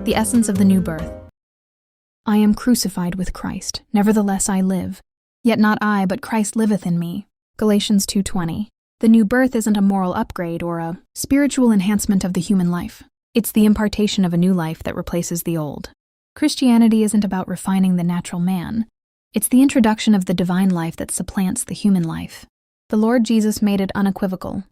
the essence of the new birth. I am crucified with Christ, nevertheless I live. Yet not I, but Christ liveth in me. Galatians 2:20. The new birth isn't a moral upgrade or a spiritual enhancement of the human life. It's the impartation of a new life that replaces the old. Christianity isn't about refining the natural man. It's the introduction of the divine life that supplants the human life. The Lord Jesus made it unequivocal.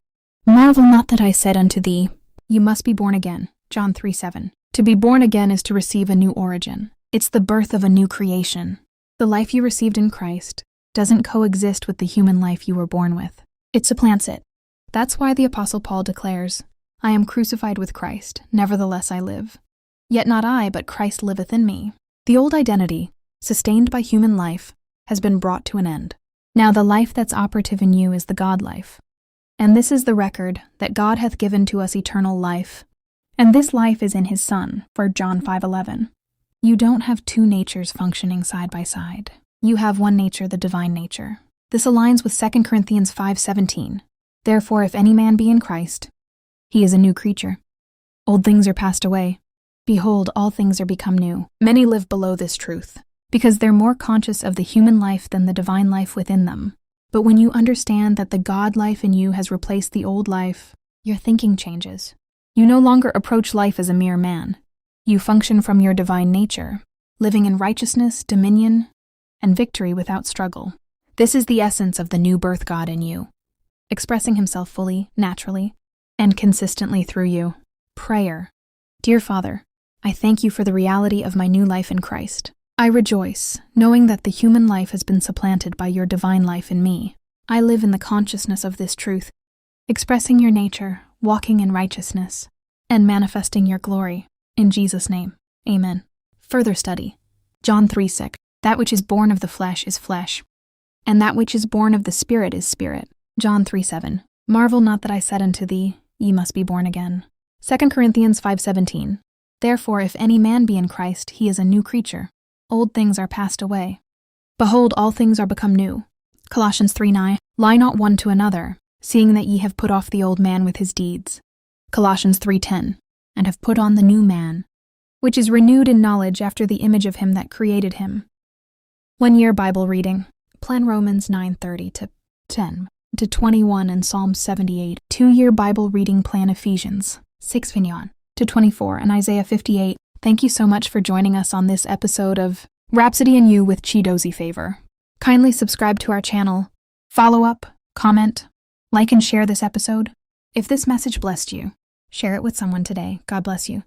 Marvel not that I said unto thee, you must be born again. John 3:7. To be born again is to receive a new origin. It's the birth of a new creation. The life you received in Christ doesn't coexist with the human life you were born with. It supplants it. That's why the Apostle Paul declares, I am crucified with Christ, nevertheless I live. Yet not I, but Christ liveth in me. The old identity, sustained by human life, has been brought to an end. Now the life that's operative in you is the God life. And this is the record, that God hath given to us eternal life. And this life is in his Son, for John 5:11. You don't have two natures functioning side by side. You have one nature, the divine nature. This aligns with 2 Corinthians 5:17. Therefore, if any man be in Christ, he is a new creature. Old things are passed away. Behold, all things are become new. Many live below this truth, because they're more conscious of the human life than the divine life within them. But when you understand that the God life in you has replaced the old life, your thinking changes. You no longer approach life as a mere man. You function from your divine nature, living in righteousness, dominion, and victory without struggle. This is the essence of the new birth God in you, expressing himself fully, naturally, and consistently through you. Prayer. Dear Father, I thank you for the reality of my new life in Christ. I rejoice, knowing that the human life has been supplanted by your divine life in me. I live in the consciousness of this truth, expressing your nature, walking in righteousness, and manifesting your glory. In Jesus' name, amen. Further study. John 3:6. That which is born of the flesh is flesh, and that which is born of the Spirit is spirit. John 3:7. Marvel not that I said unto thee, ye must be born again. 2 Corinthians 5:17. Therefore, if any man be in Christ, he is a new creature. Old things are passed away. Behold, all things are become new. Colossians 3:9. Lie not one to another, seeing that ye have put off the old man with his deeds. Colossians 3:10. And have put on the new man, which is renewed in knowledge after the image of him that created him. 1 year Bible reading. Plan Romans 9:30 to 10 to 21 and Psalm 78. 2-year Bible reading plan Ephesians 6:1 to 24 and Isaiah 58. Thank you so much for joining us on this episode of Rhapsody in You with Chidozy Favor. Kindly subscribe to our channel, follow up, comment, like and share this episode. If this message blessed you, share it with someone today. God bless you.